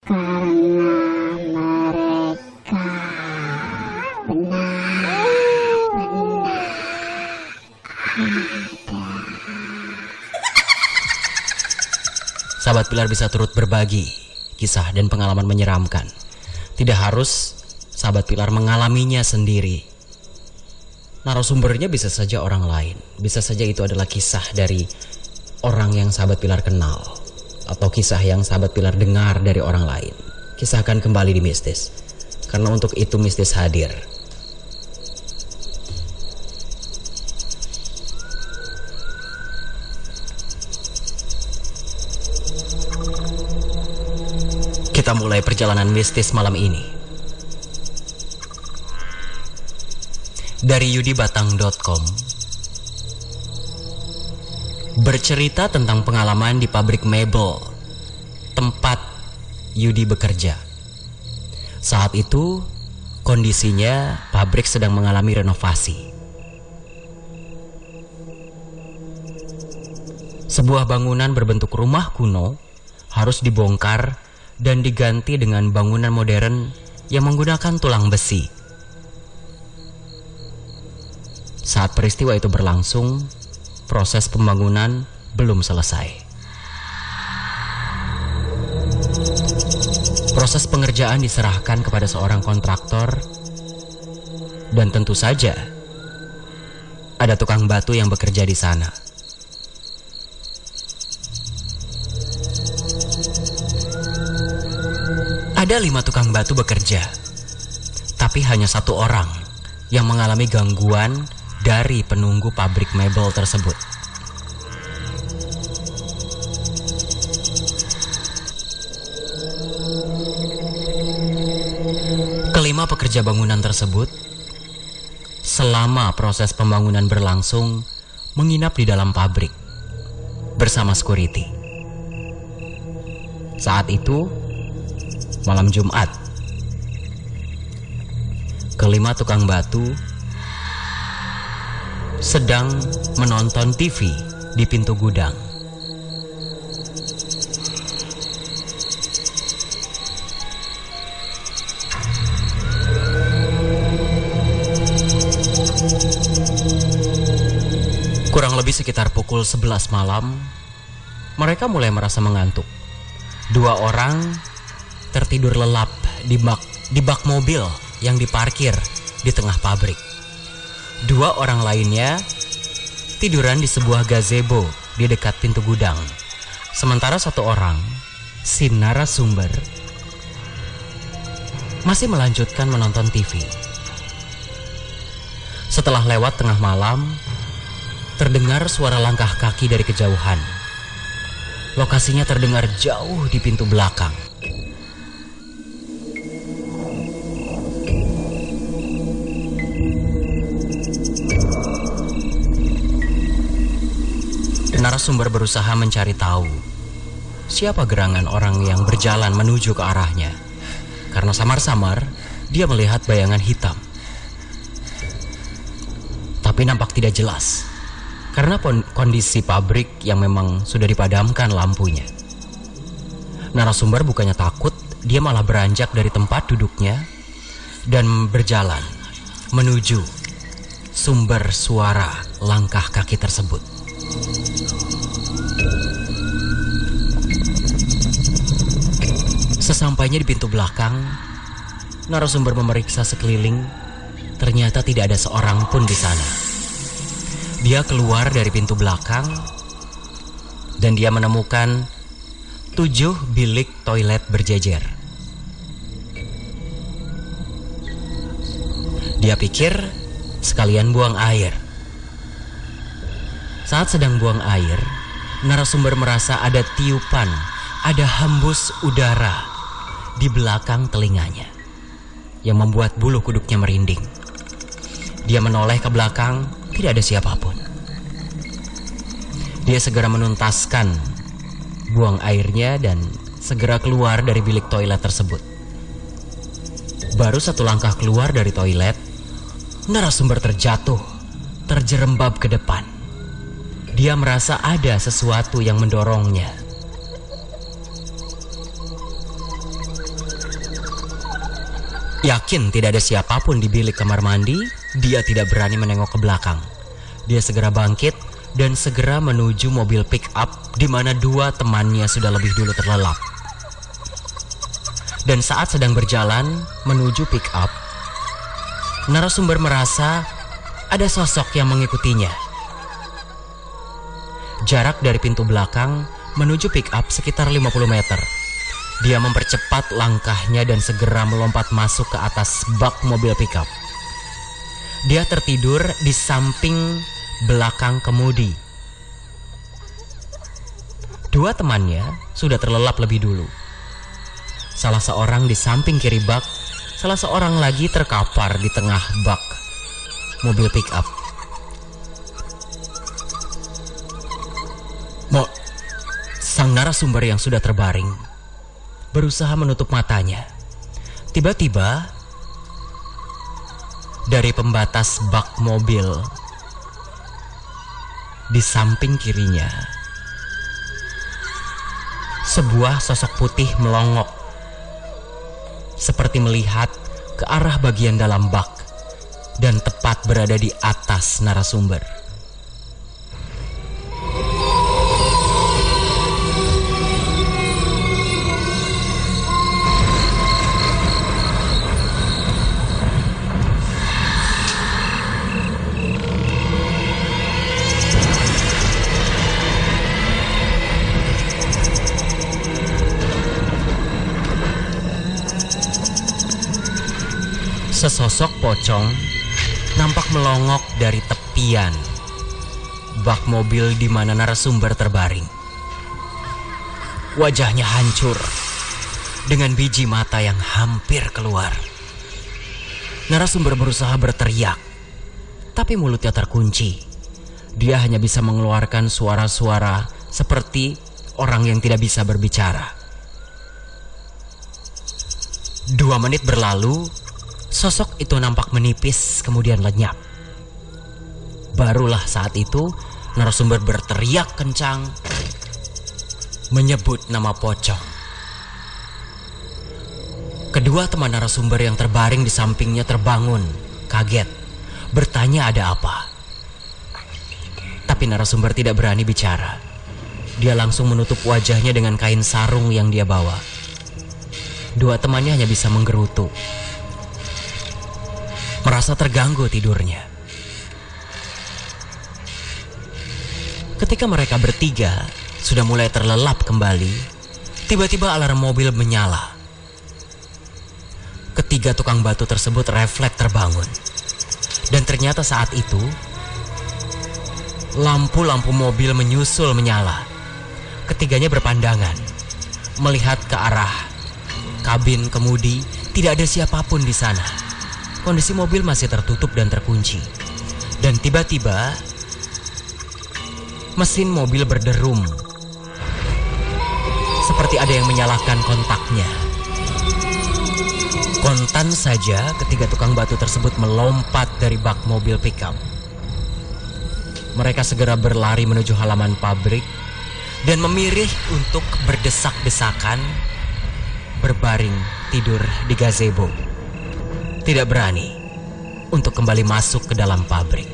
karena mereka benar-benar ada. Sahabat Pilar bisa turut berbagi kisah dan pengalaman menyeramkan. Tidak harus sahabat Pilar mengalaminya sendiri. Narasumbernya bisa saja orang lain. Bisa saja itu adalah kisah dari orang yang sahabat Pilar kenal, atau kisah yang sahabat Pilar dengar dari orang lain. Kisah akan kembali di Mistis, karena untuk itu Mistis hadir. Kita mulai perjalanan mistis malam ini dari yudibatang.com. Bercerita tentang pengalaman di pabrik mebel tempat Yudi bekerja. Saat itu kondisinya pabrik sedang mengalami renovasi. Sebuah bangunan berbentuk rumah kuno harus dibongkar dan diganti dengan bangunan modern yang menggunakan tulang besi. Saat peristiwa itu berlangsung, proses pembangunan belum selesai. Proses pengerjaan diserahkan kepada seorang kontraktor, dan tentu saja ada tukang batu yang bekerja di sana. Ada 5 tukang batu bekerja, tapi hanya 1 orang yang mengalami gangguan dari penunggu pabrik mebel tersebut. Kelima pekerja bangunan tersebut selama proses pembangunan berlangsung menginap di dalam pabrik bersama security. Saat itu malam Jumat, kelima tukang batu sedang menonton TV di pintu gudang. Kurang lebih sekitar pukul 11 malam, mereka mulai merasa mengantuk. 2 orang tertidur lelap di bak mobil yang diparkir di tengah pabrik. 2 orang lainnya tiduran di sebuah gazebo di dekat pintu gudang. Sementara 1 orang, si narasumber, masih melanjutkan menonton TV. Setelah lewat tengah malam, terdengar suara langkah kaki dari kejauhan. Lokasinya terdengar jauh di pintu belakang. Narasumber berusaha mencari tahu siapa gerangan orang yang berjalan menuju ke arahnya, karena samar-samar dia melihat bayangan hitam. Tapi nampak tidak jelas karena kondisi pabrik yang memang sudah dipadamkan lampunya. Narasumber bukannya takut, dia malah beranjak dari tempat duduknya dan berjalan menuju sumber suara langkah kaki tersebut. Sesampainya di pintu belakang, narasumber memeriksa sekeliling. Ternyata tidak ada seorang pun di sana. Dia keluar dari pintu belakang dan dia menemukan 7 bilik toilet berjejer. Dia pikir sekalian buang air. Saat sedang buang air, narasumber merasa ada tiupan, ada hembus udara di belakang telinganya yang membuat bulu kuduknya merinding. Dia menoleh ke belakang, tidak ada siapapun. Dia segera menuntaskan buang airnya dan segera keluar dari bilik toilet tersebut. Baru 1 langkah keluar dari toilet, narasumber terjatuh, terjerembab ke depan. Dia merasa ada sesuatu yang mendorongnya. Yakin tidak ada siapapun di bilik kamar mandi, dia tidak berani menengok ke belakang. Dia segera bangkit dan segera menuju mobil pick up di mana dua temannya sudah lebih dulu terlelap. Dan saat sedang berjalan menuju pick up, narasumber merasa ada sosok yang mengikutinya. Jarak dari pintu belakang menuju pick up sekitar 50 meter. Dia mempercepat langkahnya dan segera melompat masuk ke atas bak mobil pickup. Dia tertidur di samping belakang kemudi. Dua temannya sudah terlelap lebih dulu. Salah seorang di samping kiri bak, salah seorang lagi terkapar di tengah bak mobil pickup. Sang narasumber yang sudah terbaring berusaha menutup matanya. Tiba-tiba dari pembatas bak mobil di samping kirinya, sebuah sosok putih melongok seperti melihat ke arah bagian dalam bak dan tepat berada di atas narasumber. Sesosok pocong nampak melongok dari tepian bak mobil di mana narasumber terbaring. Wajahnya hancur dengan biji mata yang hampir keluar. Narasumber berusaha berteriak, tapi mulutnya terkunci. Dia hanya bisa mengeluarkan suara-suara seperti orang yang tidak bisa berbicara. 2 menit berlalu. Sosok itu nampak menipis kemudian lenyap. Barulah saat itu narasumber berteriak kencang menyebut nama pocong. Kedua teman narasumber yang terbaring di sampingnya terbangun, kaget, bertanya ada apa. Tapi narasumber tidak berani bicara. Dia langsung menutup wajahnya dengan kain sarung yang dia bawa. Dua temannya hanya bisa menggerutu. Merasa terganggu tidurnya. Ketika mereka bertiga sudah mulai terlelap kembali, tiba-tiba alarm mobil menyala. Ketiga tukang batu tersebut refleks terbangun. Dan ternyata saat itu lampu-lampu mobil menyusul menyala. Ketiganya berpandangan, melihat ke arah kabin kemudi, tidak ada siapapun di sana. Kondisi mobil masih tertutup dan terkunci. Dan tiba-tiba mesin mobil berderum, seperti ada yang menyalakan kontaknya. Kontan saja ketiga tukang batu tersebut melompat dari bak mobil pickup. Mereka segera berlari menuju halaman pabrik dan memilih untuk berdesak-desakan berbaring tidur di gazebo. Tidak berani untuk kembali masuk ke dalam pabrik.